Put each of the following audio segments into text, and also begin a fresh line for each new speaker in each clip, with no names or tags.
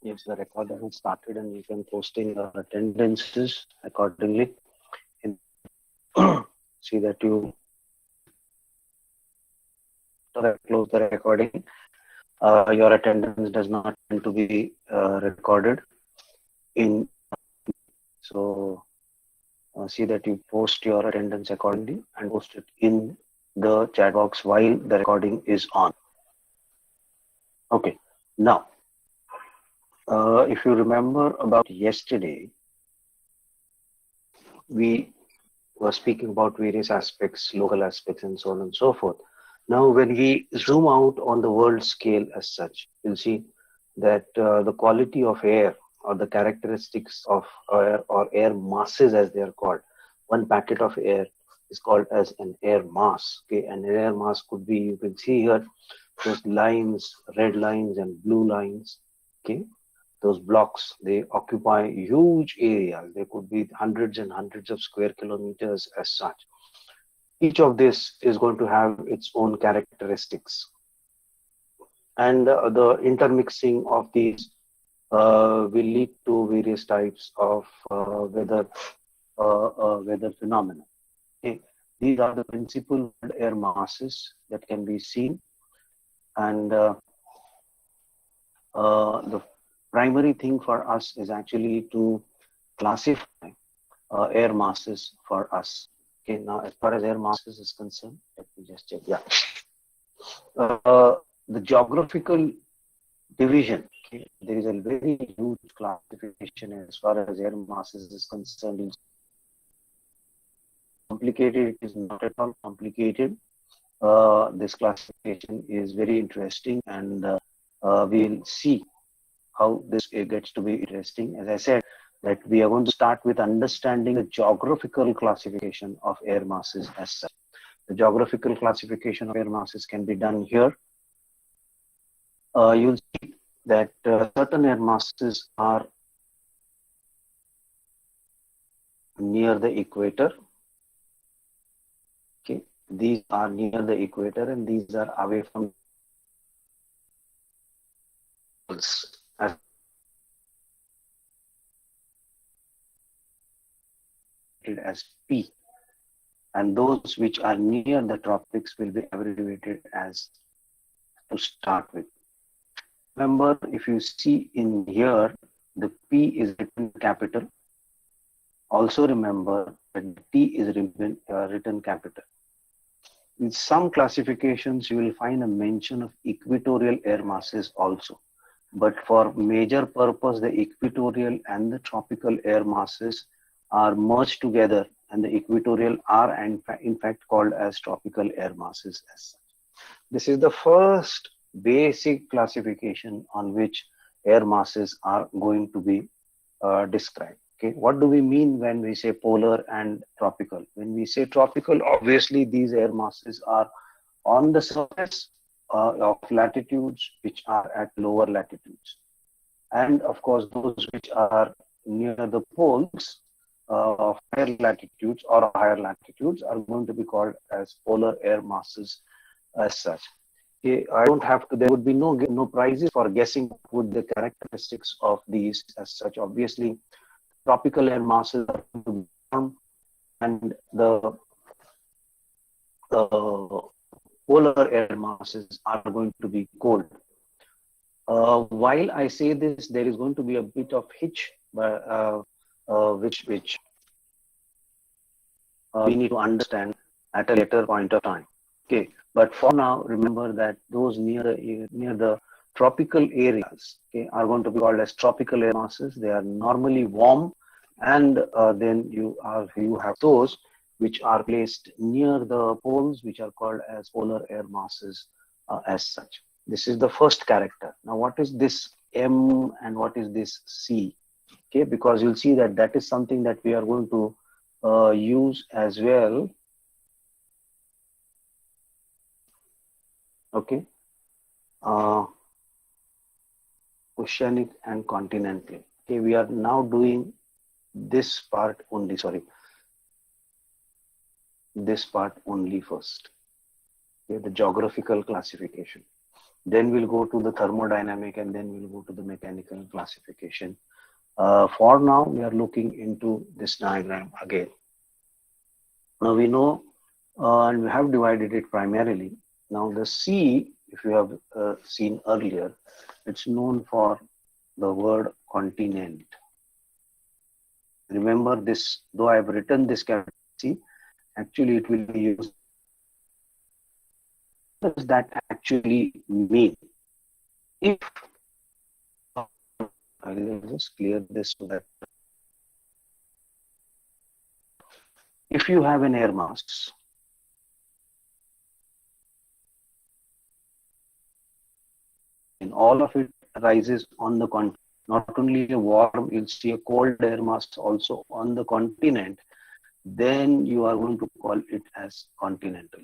Yes, the recording has started and you can posting your attendances accordingly. And see that you after I close the recording, your attendance does not tend to be recorded in. So see that you post your attendance accordingly and post it in the chat box while the recording is on. Okay. Now, if you remember about yesterday, we were speaking about various aspects, local aspects, and so on and so forth. Now, when we zoom out on the world scale as such, you'll see that the quality of air or the characteristics of air or air masses as they are called, one packet of air is called as an air mass. Okay, an air mass could be, you can see here, those lines, red lines and blue lines. Okay, those blocks, they occupy huge areas. They could be hundreds and hundreds of square kilometers as such. Each of this is going to have its own characteristics, and the intermixing of these will lead to various types of weather phenomena. Okay. These are the principal air masses that can be seen, and the primary thing for us is actually to classify air masses for us. Okay, now as far as air masses is concerned, let me just check. Yeah, the geographical division. Okay, there is a very huge classification as far as air masses is concerned. It's complicated. It is not at all complicated. This classification is very interesting, and we'll see how this gets to be interesting. As I said, that we are going to start with understanding the geographical classification of air masses as such. The geographical classification of air masses can be done here. You'll see that certain air masses are near the equator. Okay, these are near the equator, and these are away from as P, and those which are near the tropics will be abbreviated as to start with. Remember, if you see in here, the P is written capital. Also remember that the T is written capital. In some classifications, you will find a mention of equatorial air masses also. But for major purpose, the equatorial and the tropical air masses are merged together, and the equatorial are in fact called as tropical air masses as such. This is the first basic classification on which air masses are going to be described. Okay, what do we mean when we say polar and tropical? When we say tropical, obviously these air masses are on the surface of latitudes which are at lower latitudes, and of course those which are near the poles of higher latitudes or higher latitudes are going to be called as polar air masses as such. Okay, I don't have to, there would be no prizes for guessing what the characteristics of these as such. Obviously, tropical air masses are going to be warm, and the polar air masses are going to be cold. While I say this, there is going to be a bit of hitch, which we need to understand at a later point of time. Okay, but for now, remember that those near the tropical areas, okay, are going to be called as tropical air masses. They are normally warm, and then you have those which are placed near the poles, which are called as polar air masses as such. This is the first character. Now, what is this M and what is this C? Okay, because you'll see that that is something that we are going to use as well. Okay, oceanic and continental. Okay, we are now doing this part only. Sorry, this part only first. Okay, the geographical classification. Then we'll go to the thermodynamic, and then we'll go to the mechanical classification. For now, we are looking into this diagram again. Now we know, and we have divided it primarily. Now the sea, if you have seen earlier, it's known for the word continent. Remember this, though I have written this capital C, actually it will be used. What does that actually mean? If I will just clear this so that if you have an air mass, and all of it rises on the continent, not only a warm, you'll see a cold air mass also on the continent, then you are going to call it as continental.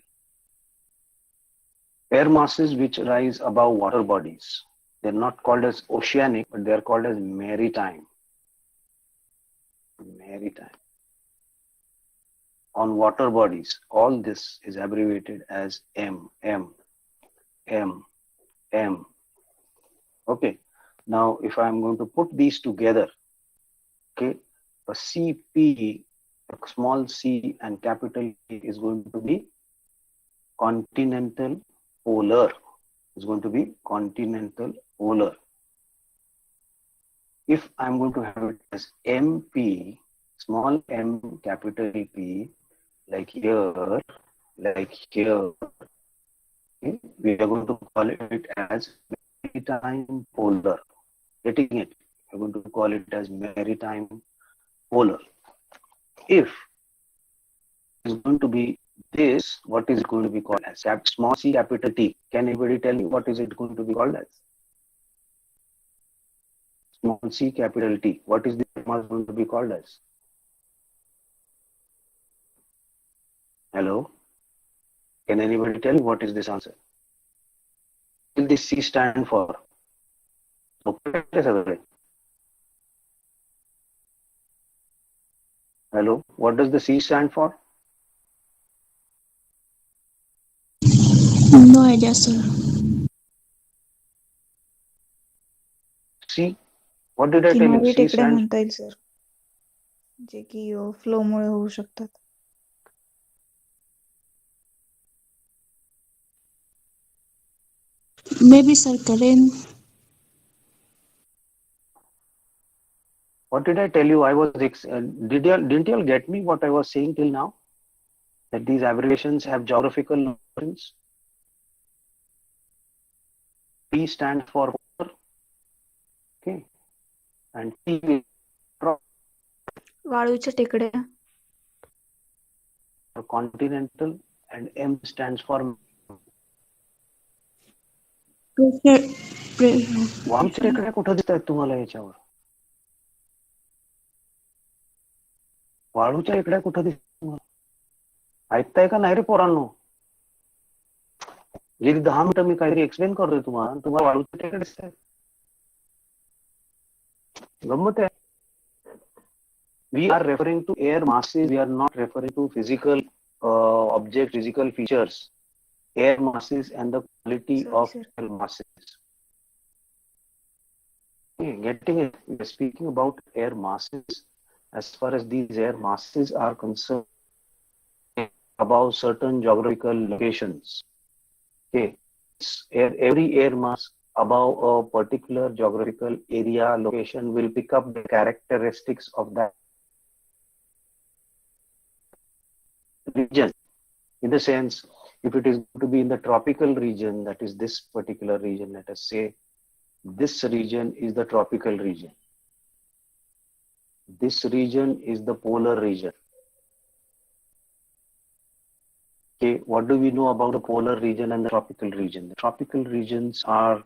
Air masses which rise above water bodies, they're not called as oceanic, but they're called as maritime. Maritime. On water bodies, all this is abbreviated as M. Okay. Now, if I'm going to put these together, okay, a CP, a small c and capital P is going to be continental polar. Is going to be continental polar. If I'm going to have it as MP, small m, capital P, like here, okay, we are going to call it as maritime polar. Getting it? We're going to call it as maritime polar. If it's going to be this, what is it going to be called as? Small c, capital T. Can anybody tell me what is it going to be called as? Small c, capital T. What is the mass going to be called as? Hello? Can anybody tell me what is this answer? What will this C stand for? Hello? What does the C stand for?
No idea, sir.
C? What did I tell you?
किनारी
C
टेकड्या
stands.
म्हणता येईल sir, जे की flow मुळे होऊ शकतात.
Maybe, sir, Karen.
What did I tell you? I was didn't you all get me what I was saying till now? That these abbreviations have geographical origins. P stands for polar, okay, and T
वाळूच्या टेकड्या.
for continental, and M stands for वाळूच्या टेकड्या कुठं दिसत आहेत तुम्हाला याच्यावर? वाळूच्या टेकड्या कुठं दिसत तुम्हाला? ऐकताय का नाही रे पोरांनो? गेली 10 मिनिटं मी काहीतरी एक्सप्लेन करतोय तुम्हाला वाळूच्या टेकड्या दिसत आहेत? गंमत आहे. We are referring to air masses. We are not referring to physical objects, physical features. Air masses and the quality of air masses. Okay, getting it. We are speaking about air masses. As far as these air masses are concerned, about certain geographical locations. Okay, every air mass above a particular geographical area location will pick up the characteristics of that region. In the sense, if it is going to be in the tropical region, that is this particular region, let us say this region is the tropical region. This region is the polar region. Okay, what do we know about the polar region and the tropical region? The tropical regions are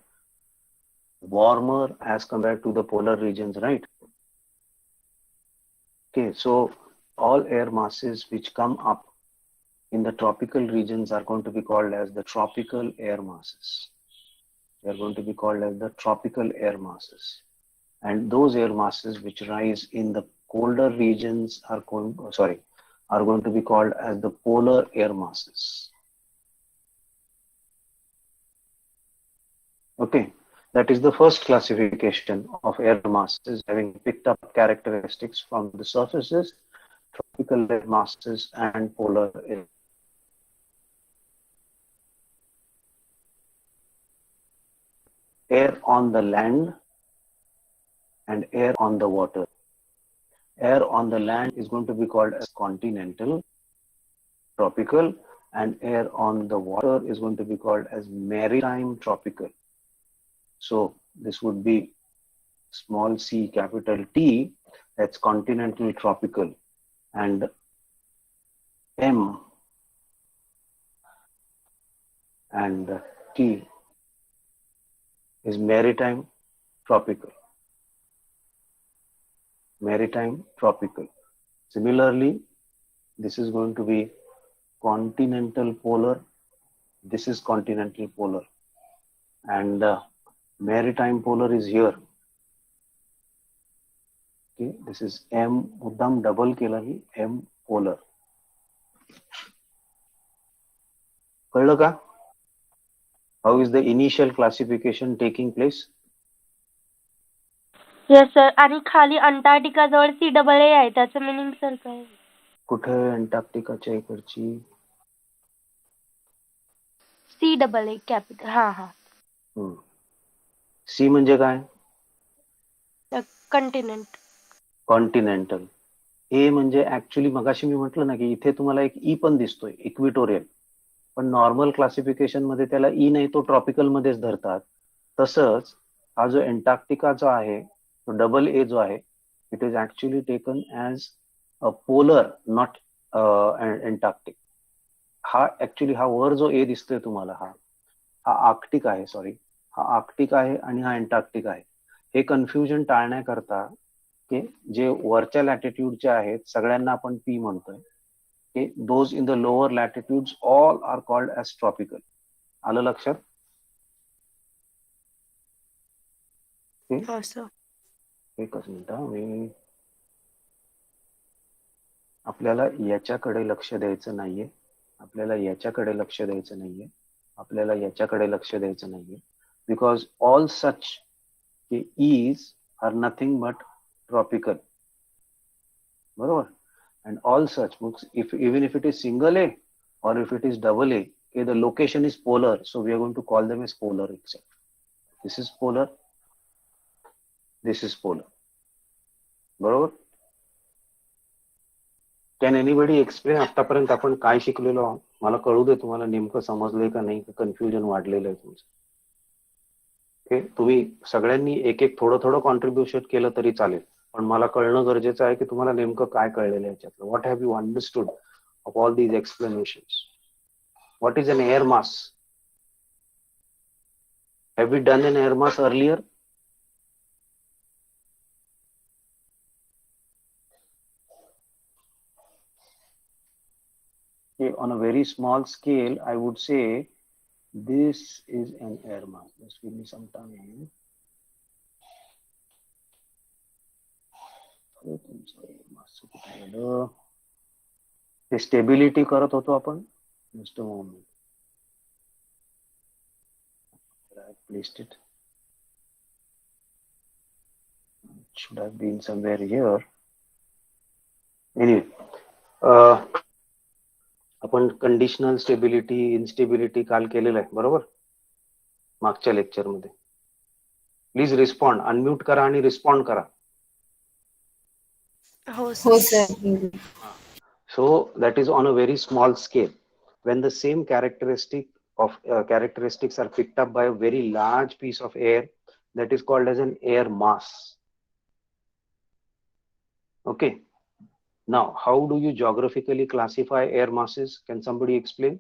warmer as compared to the polar regions, right? Okay, so all air masses which come up in the tropical regions are going to be called as the tropical air masses. They are going to be called as the tropical air masses. And those air masses which rise in the colder regions are going to be called as the polar air masses. Okay, that is the first classification of air masses having picked up characteristics from the surfaces, tropical air masses, and polar air. Air on the land and air on the water. Air on the land is going to be called as continental, tropical, and air on the water is going to be called as maritime tropical. So this would be small c capital T, that's continental tropical, and M and T is maritime tropical. Maritime tropical. Similarly, this is going to be continental polar. This is continental polar, and maritime polar is here. Okay, this is M मुद्दाम double केला ही M polar. कळलं का? How is the initial classification taking place?
Yes sir. आणि खाली Antarctica जवळ CAA आहे, त्याचं meaning sir काय?
कुठे अंटार्क्टिकाच्या इकडची?
CAA capital. हा.
सी म्हणजे काय?
कंटिनेंट.
कॉन्टिनेंटल. ए म्हणजे ऍक्च्युली मगाशी मी म्हटलं ना की इथे तुम्हाला एक ई पण दिसतोय, इक्विटोरियल, पण नॉर्मल क्लासिफिकेशन मध्ये त्याला ई नाही, तो ट्रॉपिकल मध्येच धरतात. तसंच हा जो अंटार्क्टिका जो आहे तो डबल ए जो आहे, it is actually taken as a polar, not Antarctic. हा ऍक्च्युली हा वर जो ए दिसतोय तुम्हाला, हा आर्क्टिक आहे, सॉरी, हा आर्क्टिक आहे आणि हा अंटार्क्टिक आहे. हे कन्फ्युजन टाळण्याकरता की जे वरच्या लॅटिट्यूडचे आहेत सगळ्यांना आपण पी म्हणतोय. Okay, those in the lower latitudes all are called as tropical. आलं लक्षात?
हो सर.
एकच मिनिट, मी आपल्याला याच्याकडे लक्ष द्यायचं नाहीये, आपल्याला याच्याकडे लक्ष द्यायचं नाहीये, आपल्याला याच्याकडे लक्ष द्यायचं नाहीये, because all such is are nothing but tropical. बरोबर? And all such books, even if it is single A or if it is double A, okay, the location is polar, so we are going to call them as polar itself. This is polar, this is polar. बरोबर? Can anybody explain आतापर्यंत आपण काय शिकलेलो आहोत? मला कळू दे तुम्हाला नेमकं समजलंय का नाही, कन्फ्युजन वाढलेलं आहे तुमचं. ओके, तुम्ही सगळ्यांनी एक एक थोडं थोडं कॉन्ट्रीब्युशन केलं तरी चालेल, पण मला कळणं गरजेचं आहे की तुम्हाला नेमकं काय कळलेलं आहे याच्यातलं. What have you understood of all these explanations? What is an air mass? Have we done an air mass earlier? On a very small scale, I would say this is an air mass. Just give me some time. ते stability करत होतो आपण. Just a moment. I placed it. It should have been somewhere here. Anyway, आपण conditional stability, instability काल केलेलं आहे, बरोबर? मागच्या लेक्चर मध्ये. प्लीज रिस्पॉन्ड, अनम्यूट करा आणि रिस्पॉन्ड करा.
हो
sir.
So that is on a very small scale. When the same characteristics are picked up by a very large piece of air, that is called as an air mass. Okay. Now, how do you geographically classify air masses? Can somebody explain?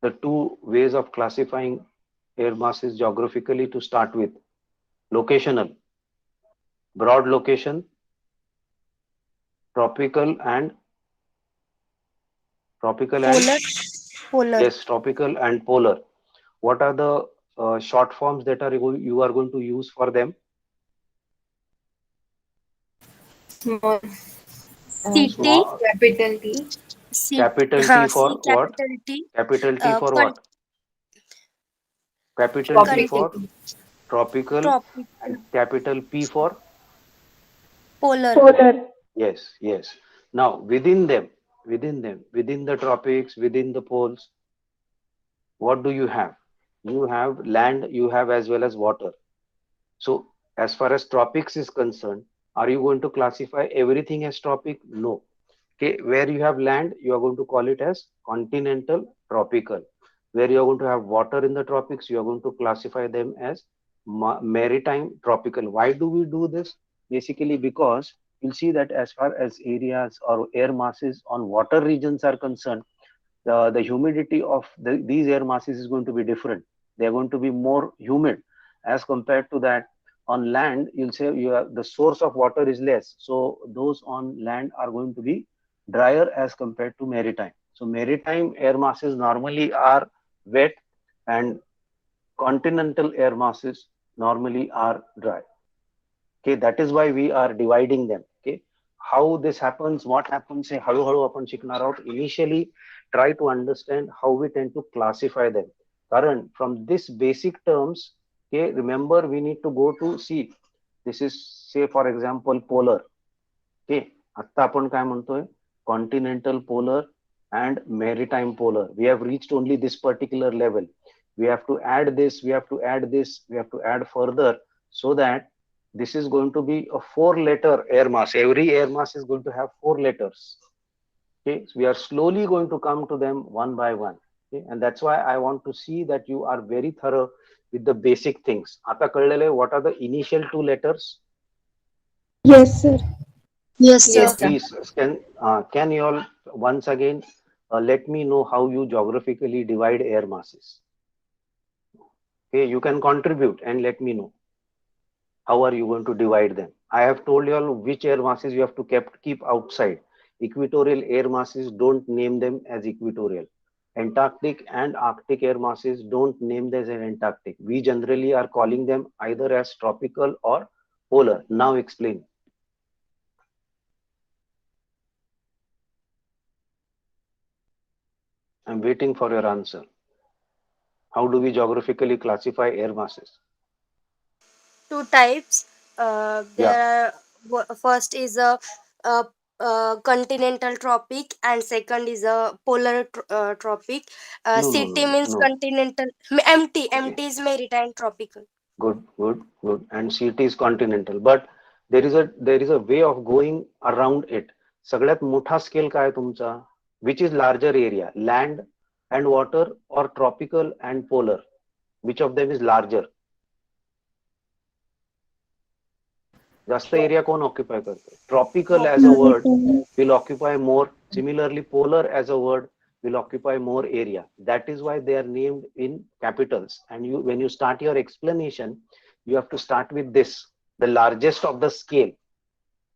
The two ways of classifying air masses geographically to start with. Locational, broad location, tropical and
Polar.
yes, tropical and polar. What are the short forms that you are going to use for them?
Small.
CT.
Capital T.
Capital T for what?
Capital T.
Capital T for what? Capital T
Tropic.
for tropical
Tropic.
and capital P for
Polar.
Polar.
yes, yes. Now within the tropics, within the poles, what do you have? You have land, you have as well as water. So as far as tropics is concerned, are you going to classify everything as tropic? No. Okay, where you have land, you are going to call it as continental tropical. Where you are going to have water in the tropics, you are going to classify them as maritime tropical. Why do we do this? Basically because you'll see that as far as areas or air masses on water regions are concerned, the humidity of these air masses is going to be different. They are going to be more humid as compared to that on land. You'll say the source of water is less, so those on land are going to be drier as compared to maritime. So maritime air masses normally are wet, and continental air masses normally are dry. Okay, that is why we are dividing them. Okay, how this happens, what happens, say हळूहळू आपण शिकणार आहोत. Initially try to understand how we tend to classify them. Karan, from this basic terms, okay, remember we need to go to see, this is say for example polar. Okay, आता आपण काय म्हणतोय, continental polar and maritime polar. We have reached only this particular level. We have to add this, we have to add this, we have to add further, so that this is going to be a 4-letter air mass. Every air mass is going to have 4 letters. Okay, so we are slowly going to come to them one by one. Okay, and that's why I want to see that you are very thorough with the basic things. आता कळलेले what are the initial 2 letters?
Yes, sir.
Yes,
So
sir.
Yes, sir.
please can you all once again let me know how you geographically divide air masses. Okay, you can contribute and let me know. How are you going to divide them? I have told you all which air masses you have to keep outside. Equatorial air masses, don't name them as equatorial. Antarctic and Arctic air masses, don't name them as Antarctic. We generally are calling them either as tropical or polar. Now explain. I'm waiting for your answer. How do we geographically classify air masses?
2 types.
Yeah.
There are first is a continental tropic and second is a polar tropic.
No, no,
CT
no,
means
no.
continental. MT
Okay.
is maritime tropical.
Good, good, good. And CT is continental. But there is a way of going around it. सगळ्यात मोठा scale काय तुमचा? Which is larger area, land and water or tropical and polar? Which of them is larger? जास्त area कोण occupy करते? Tropical as a word will occupy more. Similarly, polar as a word will occupy more area. That is why they are named in capitals. And you, when you start your explanation, you have to start with this, the largest of the scale,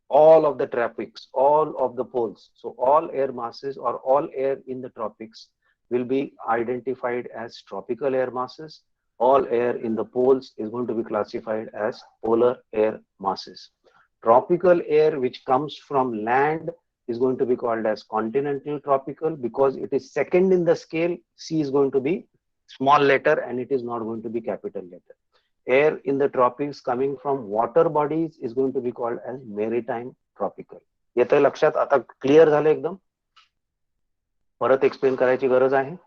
all of the tropics, all of the poles. So all air masses or all air in the tropics will be identified as tropical air masses. All air in the poles is going to be classified as polar air masses. Tropical air which comes from land is going to be called as continental tropical, because it is second in the scale. C is going to be small letter and it is not going to be capital letter. Air in the tropics coming from water bodies is going to be called as maritime tropical. येतंय लक्षात? आता clear झालं एकदम? परत explain करायची गरज आहे?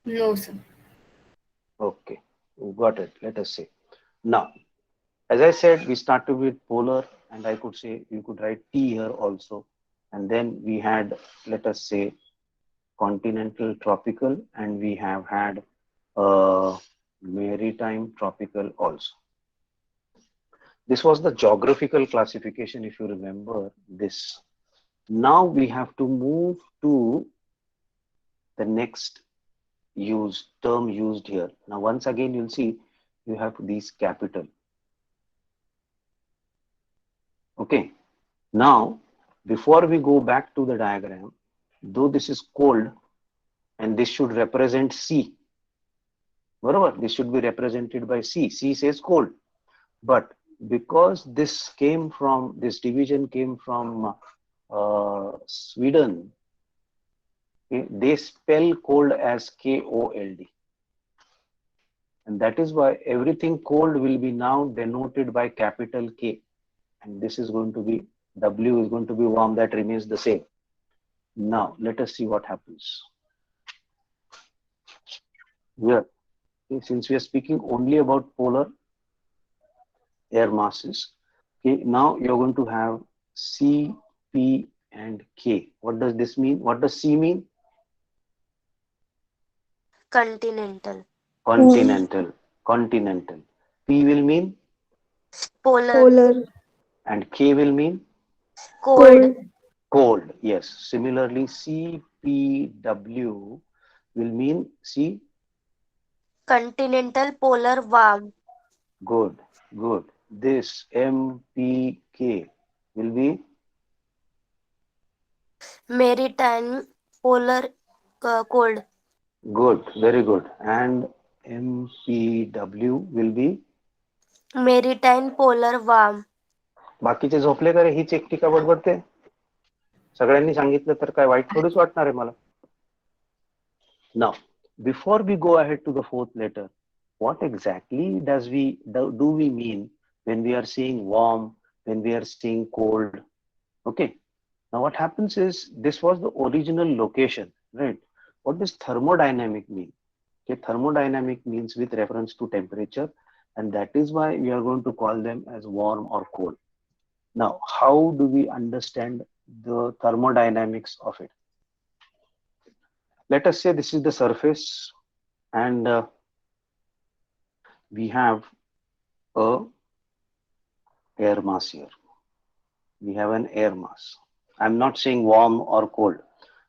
No, sir.
Okay, got it. Let us see. Now, as I said, we started with polar, and I could say you could write T here also. And then we had, let us say, continental tropical, and we have had maritime tropical also. This was the geographical classification, if you remember this. Now we have to move to the next term used here. Now, once again, you'll see you have these capital. Okay. Now, before we go back to the diagram, though this is cold and this should represent C, whatever, this should be represented by C. C says cold, but because this division came from Sweden, Okay? They spell cold as KOLD. And that is why everything cold will be now denoted by capital K. And this is going to be, W is going to be warm, that remains the same. Now, let us see what happens. Here, okay, since we are speaking only about polar air masses, okay, now you're going to have C, P, and K. What does this mean? What does C mean?
Continental.
Continental. Continental. P will mean,
Polar.
Polar.
and K will mean
Cold.
Cold.
cold. Yes. Similarly, C, P, W will mean C.
Continental, polar, warm.
Good. Good. This M, P, K will be
Maritime, polar, cold.
good. Very good. And M, P, W will be.
Maritime, polar, warm.
बाकीचे झोपले का रे? हीच एकटी का बडबडते? सगळ्यांनी सांगितलं तर काय वाईट थोडीच वाटणार आहे मला. Now, before we go ahead to the fourth letter, what exactly do we mean when we are saying warm, when we are saying cold? Okay. Now what happens is, this was the original location, right? What does thermodynamic mean? Okay, thermodynamic means with reference to temperature, and that is why we are going to call them as warm or cold. Now, how do we understand the thermodynamics of it? Let us say this is the surface, and we have a air mass here. We have an air mass. I'm not saying warm or cold.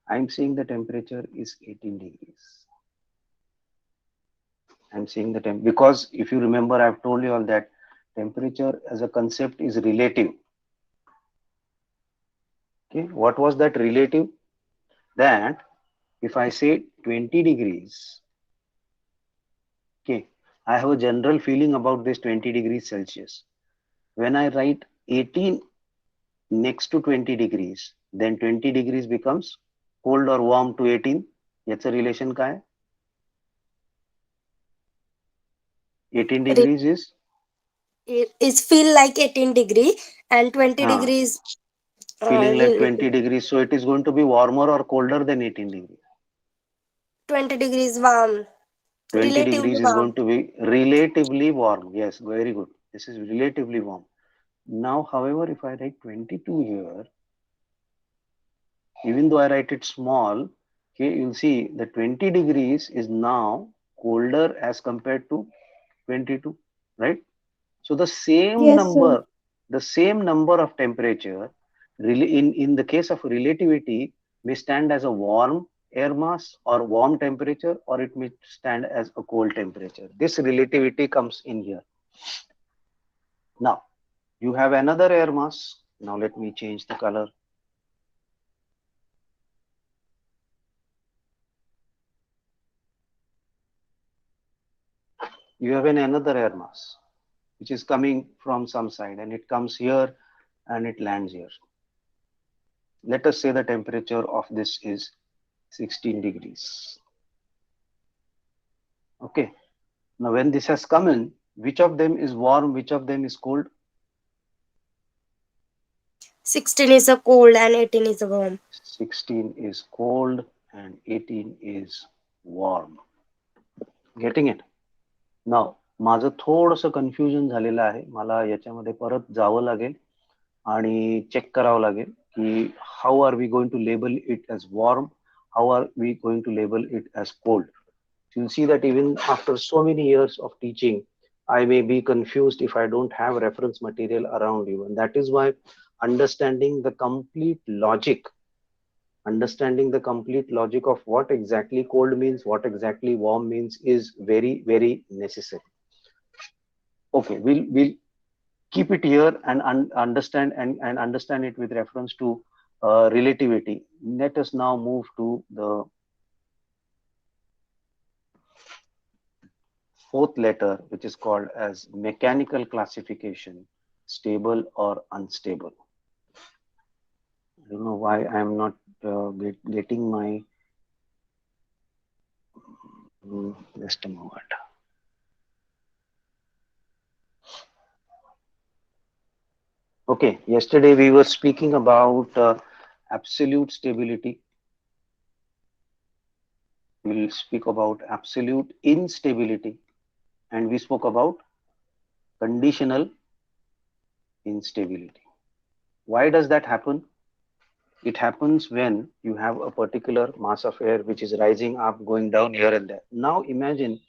I'm saying the temperature is 18 degrees. I'm saying the temp, because if you remember, I've told you all that temperature as a concept is relative. Okay, what was that relative? That if I say 20 degrees, okay, I have a general feeling about this 20 degrees Celsius. When I write 18 next to 20 degrees, then 20 degrees becomes cold or warm to 18. Yacha relation काय? 18 degrees
Is feel like 18 degree and 20
uh,
degrees
feeling like
will
20 degrees. So it is going to be warmer or colder than 18 degrees.
20 degrees warm.
20
Relatively
degrees is
warm.
going to be relatively warm. Yes, very good. This is relatively warm. Now, however, if I write 22 here, even though I write it small, okay, you'll see the 20 degrees is now colder as compared to 22, right? So the same
Yes, sir.
number of temperature, really in the case of relativity, may stand as a warm air mass or warm temperature, or it may stand as a cold temperature. This relativity comes in here. Now, you have another air mass. Now let me change the color. You have another air mass, which is coming from some side, and it comes here and it lands here. Let us say the temperature of this is 16 degrees. Okay. Now, when this has come in, which of them is warm, which of them is cold?
16 is a cold and 18 is a warm.
16 is cold and 18 is warm. Getting it? Now, माझं थोडंसं confusion झालेलं आहे. मला याच्यामध्ये परत जावं लागेल आणि चेक करावं लागेल की how are we going to label it as warm? How are we going to label it as cold? You'll see that even after so many years of teaching, I may be confused if I don't have reference material around you. And that is why understanding the complete logic of what exactly cold means, what exactly warm means is very, very necessary. Okay, we'll keep it here and understand it with reference to relativity. Let us now move to the fourth letter, which is called as mechanical classification, stable or unstable. I don't know why I'm not getting my Just a moment. Okay, yesterday we were speaking about absolute stability. We'll speak about absolute instability, and we spoke about conditional instability. Why does that happen? It happens when you have a particular mass of air which is rising up, going down here and there. Now imagine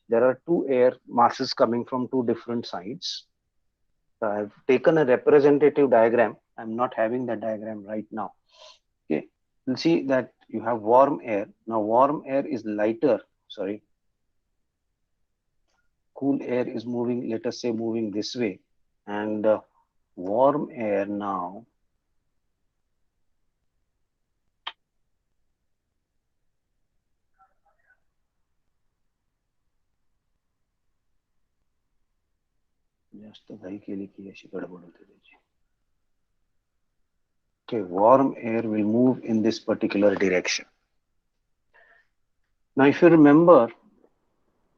there are two air masses coming from two different sides. So I've taken a representative diagram. I'm not having that diagram right now. Okay, you'll see that you have warm air. Now warm air is lighter, sorry, cool air is moving, let us say moving this way, and warm air now जास्त घाई केली की अशी गडबड होते त्याची. Okay, warm air will move in this particular direction. Now if you remember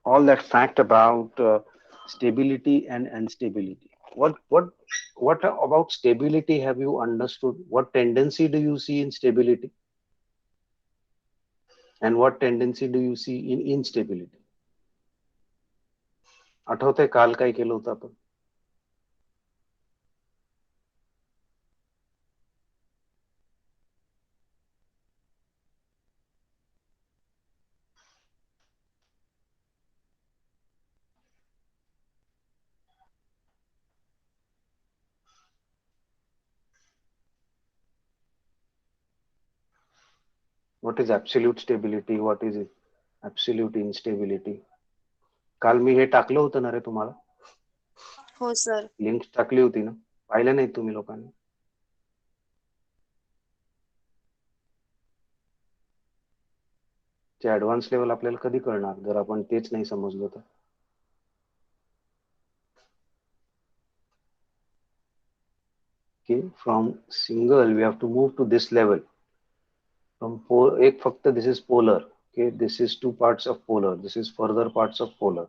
all that fact about stability and instability, what about stability have you understood? What tendency do you see in stability, and what tendency do you see in instability? आठवतंय काल काय केलं होतं आपण? What is absolute stability? What is absolute instability? काल मी हे टाकलं होतं ना रे तुम्हाला,
हो सर.
लिंक टाकली होती ना, पाहिलं नाही तुम्ही लोकांनी? ते ऍडव्हान्स लेवल आपल्याला कधी कळणार जर आपण तेच नाही समजलो तर? Okay, from single we have to move to this level. From एक फक्त this is polar. Okay, this is two parts of polar. This is further parts of polar.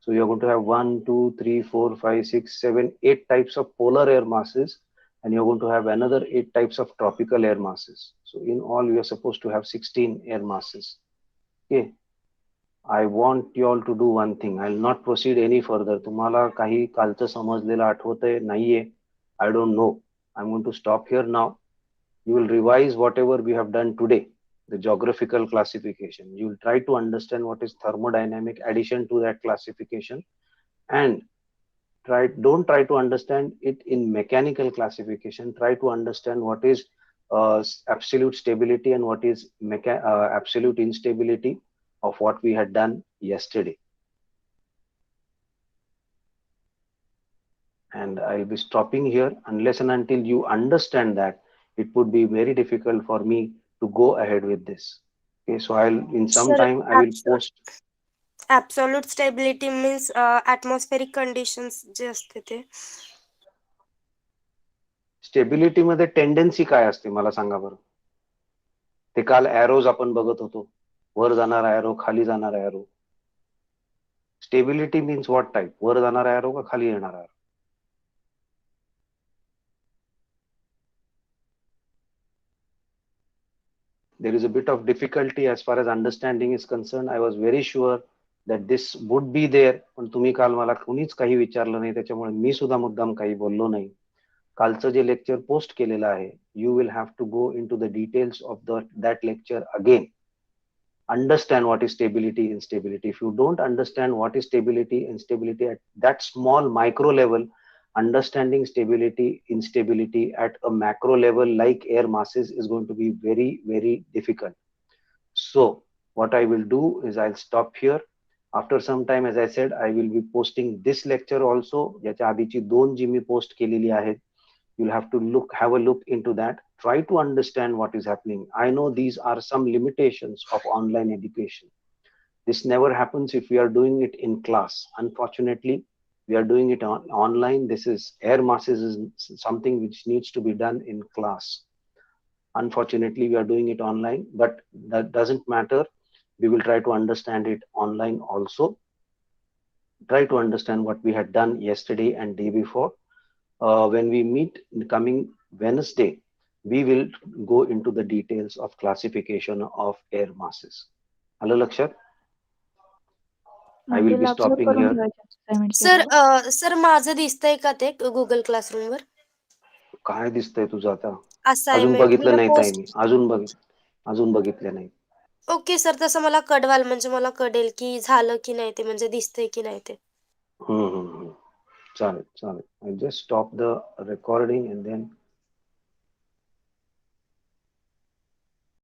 So you're going to have 1, 2, 3, 4, 5, 6, 7, 8 types of polar air masses, and you're going to have another 8 types of tropical air masses. So in all, you are supposed to have 16 air masses. Okay. I want you all to do one thing. I'll not proceed any further. तुम्हाला काही कालचं समजलेलं आठवतंय नाहीये? I don't know. I'm going to stop here now. You will revise whatever we have done today, the geographical classification. You will try to understand what is thermodynamic addition to that classification, and don't try to understand it in mechanical classification. Try to understand what is absolute stability and what is absolute instability of what we had done yesterday. And I'll be stopping here. Unless and until you understand that, it would be very difficult for me to go ahead with this. Okay, so in some
Sir,
time I will post.
Absolute stability means atmospheric conditions जे असते ते.
Stability मध्ये tendency काय असते मला सांगा बरं? ते काल arrows आपण बघत होतो, वर जाणारा एरो, खाली जाणारा arrow. Stability means what type? वर जाणारा एरो का खाली येणारा arrow? There is a bit of difficulty as far as understanding is concerned. I was very sure that this would be there, पण तुम्ही काल मला कुणीच काही विचारलं नाही, त्याच्यामुळे मी सुद्धा मुद्दाम काही बोललो नाही. कालचं जे लेक्चर पोस्ट केलेलं आहे, you will have to go into the details of that lecture again. Understand what is stability, instability. If you don't understand what is stability, instability at that small micro level, understanding stability, instability at a macro level like air masses is going to be very, very difficult. So what I will do is I'll stop here. After some time, as I said, I will be posting this lecture also. याच्या आधीची दोन जी मी post केलेली आहेत. You'll have to have a look into that. Try to understand what is happening. I know these are some limitations of online education. This never happens if we are doing it in class. Unfortunately, we are doing it online. This is air masses is something which needs to be done in class. Unfortunately, we are doing it online, but that doesn't matter. We will try to understand it online also. Try to understand what we had done yesterday and day before. When we meet in the coming Wednesday, we will go into the details of classification of air masses. Hello, Lakshat. I will be stopping here.
Sir माझं दिसतंय का ते Google classroom वर
काय दिसतंय तुझं आता? अजून
assignment
बघितलं नाही ताई मी.
पोस्ट
अजून बघितलं नाही.
ओके सर तसं मला कळवाल म्हणजे मला कळेल की झालं की नाही ते म्हणजे दिसतंय की नाही ते
चालेल. I just stop the recording and then